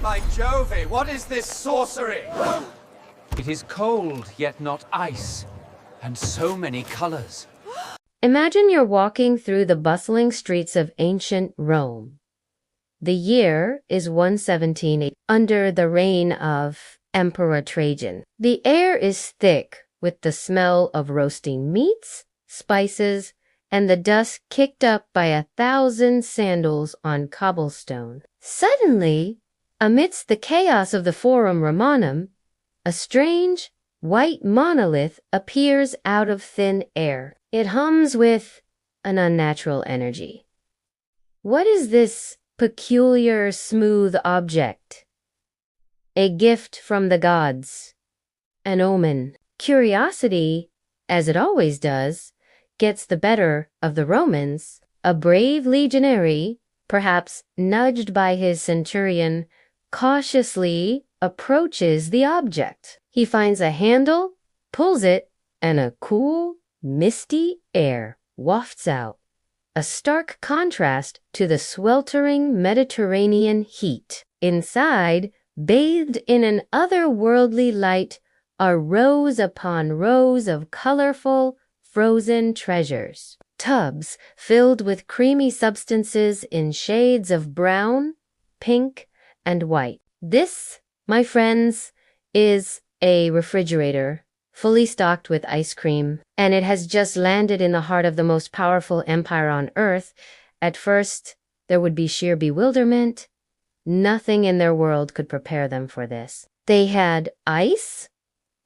By Jove, what is this sorcery? It is cold, yet not ice, and so many colors. Imagine you're walking through the bustling streets of ancient Rome. The year is 117 under the reign of Emperor Trajan. The air is thick with the smell of roasting meats, spices, and the dust kicked up by 1,000 sandals on cobblestone. Suddenly, amidst the chaos of the Forum Romanum, a strange, white monolith appears out of thin air. It hums with an unnatural energy. What is this peculiar, smooth object? A gift from the gods. An omen. Curiosity, as it always does, gets the better of the Romans. A brave legionary, perhaps nudged by his centurion, cautiously approaches the object. He finds a handle, pulls it, and a cool, misty air wafts out, a stark contrast to the sweltering Mediterranean heat. Inside, bathed in an otherworldly light, are rows upon rows of colorful, frozen treasures. Tubs filled with creamy substances in shades of brown, pink, and white. This, my friends, is a refrigerator fully stocked with ice cream, and it has just landed in the heart of the most powerful empire on earth. At first, there would be sheer bewilderment. Nothing in their world could prepare them for this. They had ice,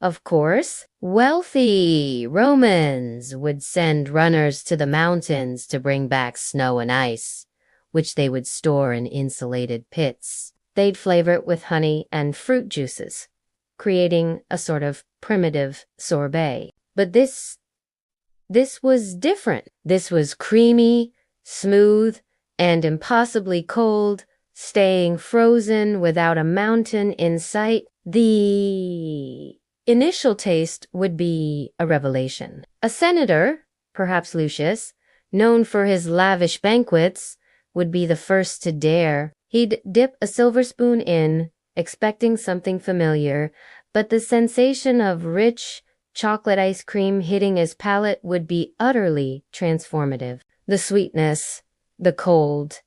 of course. Wealthy Romans would send runners to the mountains to bring back snow and ice, which they would store in insulated pits. They'd flavor it with honey and fruit juices, creating a sort of primitive sorbet. But this was different. This was creamy, smooth, and impossibly cold, staying frozen without a mountain in sight. The initial taste would be a revelation. A senator, perhaps Lucius, known for his lavish banquets, would be the first to dare. He'd dip a silver spoon in, expecting something familiar, but the sensation of rich chocolate ice cream hitting his palate would be utterly transformative. The sweetness, the cold,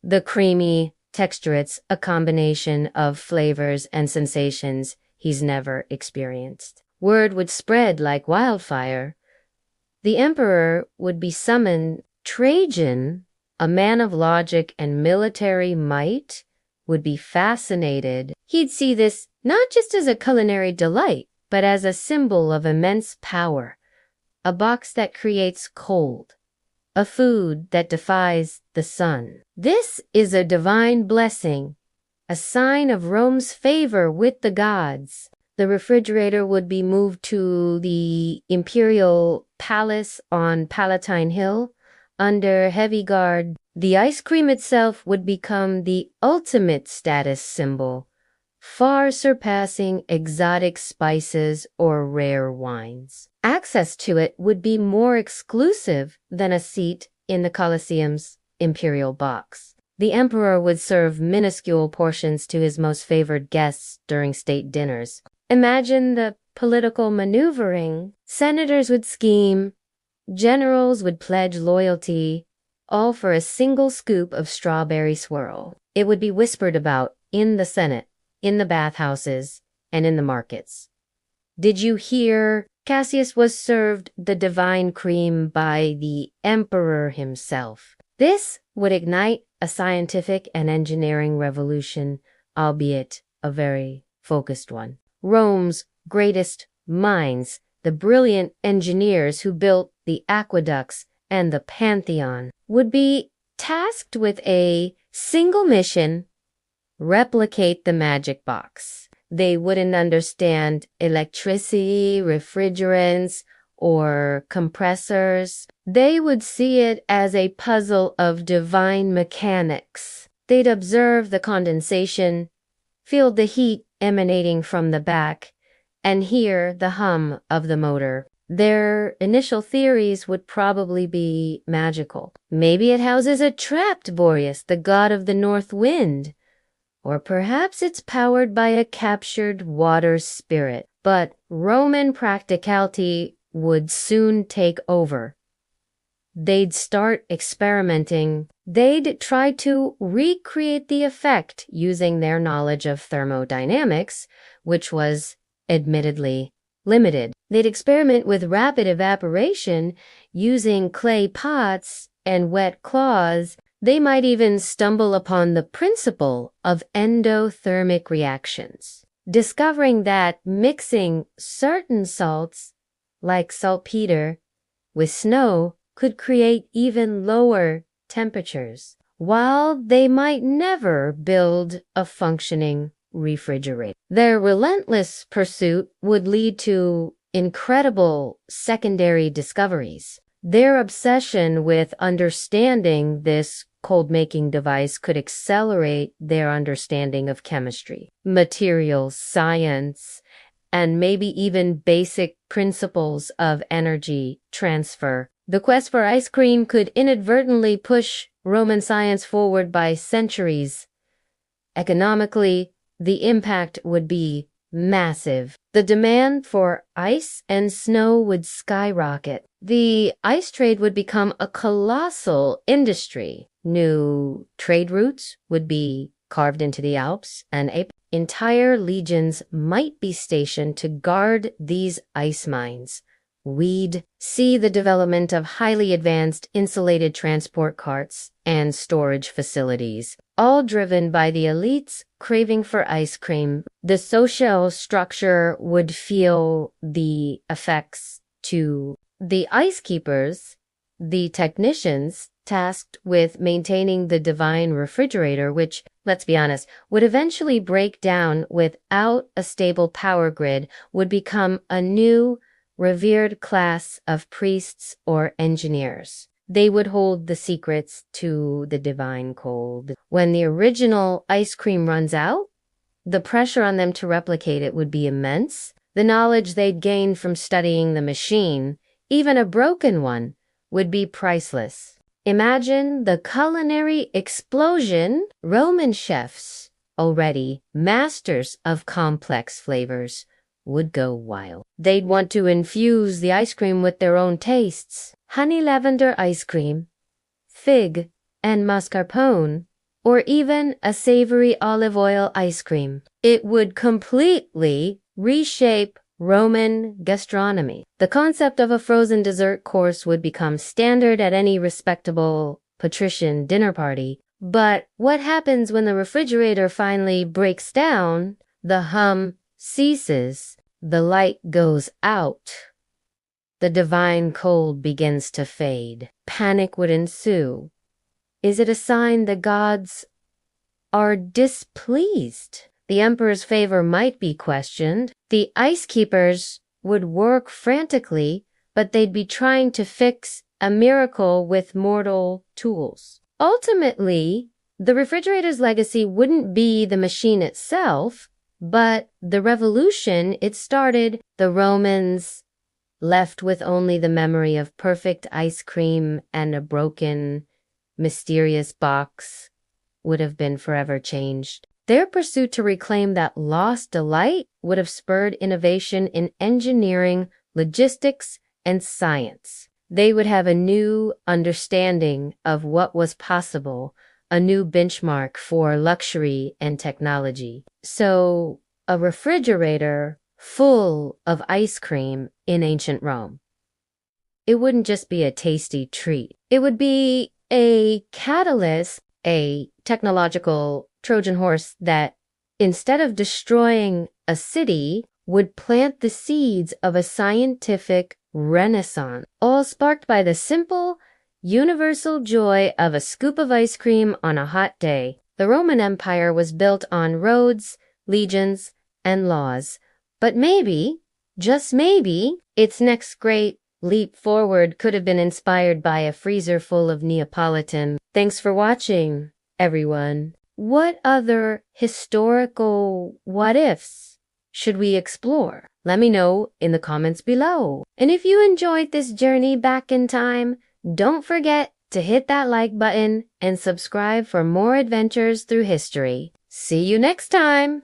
the creamy texture, it's a combination of flavors and sensations he's never experienced. Word would spread like wildfire. The emperor would be summoned. Trajan, a man of logic and military might, would be fascinated. He'd see this not just as a culinary delight, but as a symbol of immense power, a box that creates cold, a food that defies the sun. This is a divine blessing, a sign of Rome's favor with the gods. The refrigerator would be moved to the imperial palace on Palatine Hill under heavy guard. The ice cream itself would become the ultimate status symbol, far surpassing exotic spices or rare wines. Access to it would be more exclusive than a seat in the Colosseum's imperial box. The emperor would serve minuscule portions to his most favored guests during state dinners. Imagine the political maneuvering. Senators would scheme, generals would pledge loyalty, all for a single scoop of strawberry swirl. It would be whispered about in the Senate, in the bathhouses, and in the markets. Did you hear? Cassius was served the divine cream by the emperor himself. This would ignite a scientific and engineering revolution, albeit a very focused one. Rome's greatest minds, the brilliant engineers who built the aqueducts and the Pantheon, would be tasked with a single mission: replicate the magic box. They wouldn't understand electricity, refrigerants, or compressors. They would see it as a puzzle of divine mechanics. They'd observe the condensation, feel the heat emanating from the back, and hear the hum of the motor. Their initial theories would probably be magical. Maybe it houses a trapped Boreas, the god of the north wind. Or perhaps it's powered by a captured water spirit. But Roman practicality would soon take over. They'd start experimenting. They'd try to recreate the effect using their knowledge of thermodynamics, which was admittedly limited. They'd experiment with rapid evaporation using clay pots and wet cloths. They might even stumble upon the principle of endothermic reactions, discovering that mixing certain salts, like saltpeter, with snow could create even lower temperatures. While they might never build a functioning refrigerator, their relentless pursuit would lead to incredible secondary discoveries. Their obsession with understanding this cold-making device could accelerate their understanding of chemistry, materials science, and maybe even basic principles of energy transfer. The quest for ice cream could inadvertently push Roman science forward by centuries. Economically, the impact would be massive. The demand for ice and snow would skyrocket. The ice trade would become a colossal industry. New trade routes would be carved into the Alps, and entire legions might be stationed to guard these ice mines. We'd see the development of highly advanced insulated transport carts and storage facilities, all driven by the elites craving for ice cream. The social structure would feel the effects too. The ice keepers, the technicians tasked with maintaining the divine refrigerator, which, let's be honest, would eventually break down without a stable power grid, would become a new revered class of priests or engineers. They would hold the secrets to the divine cold. When the original ice cream runs out, the pressure on them to replicate it would be immense. The knowledge they'd gained from studying the machine, even a broken one, would be priceless. Imagine the culinary explosion. Roman chefs, already masters of complex flavors, would go wild. They'd want to infuse the ice cream with their own tastes. Honey lavender ice cream, fig and mascarpone, or even a savory olive oil ice cream. It would completely reshape Roman gastronomy. The concept of a frozen dessert course would become standard at any respectable patrician dinner party. But what happens when the refrigerator finally breaks down? The hum ceases, the light goes out, the divine cold begins to fade. Panic would ensue. Is it a sign the gods are displeased? The emperor's favor might be questioned. The ice keepers would work frantically, but they'd be trying to fix a miracle with mortal tools. Ultimately, the refrigerator's legacy wouldn't be the machine itself, but the revolution it started. The Romans, left with only the memory of perfect ice cream and a broken, mysterious box, would have been forever changed. Their pursuit to reclaim that lost delight would have spurred innovation in engineering, logistics, and science. They would have a new understanding of what was possible, a new benchmark for luxury and technology. So, a refrigerator full of ice cream in ancient Rome. It wouldn't just be a tasty treat. It would be a catalyst, a technological Trojan horse that, instead of destroying a city, would plant the seeds of a scientific renaissance, all sparked by the simple, universal joy of a scoop of ice cream on a hot day. The Roman Empire was built on roads, legions, and laws. But maybe, just maybe, its next great leap forward could have been inspired by a freezer full of Neapolitan. Thanks for watching, everyone. What other historical what-ifs should we explore? Let me know in the comments below. And if you enjoyed this journey back in time, don't forget to hit that like button and subscribe for more adventures through history. See you next time.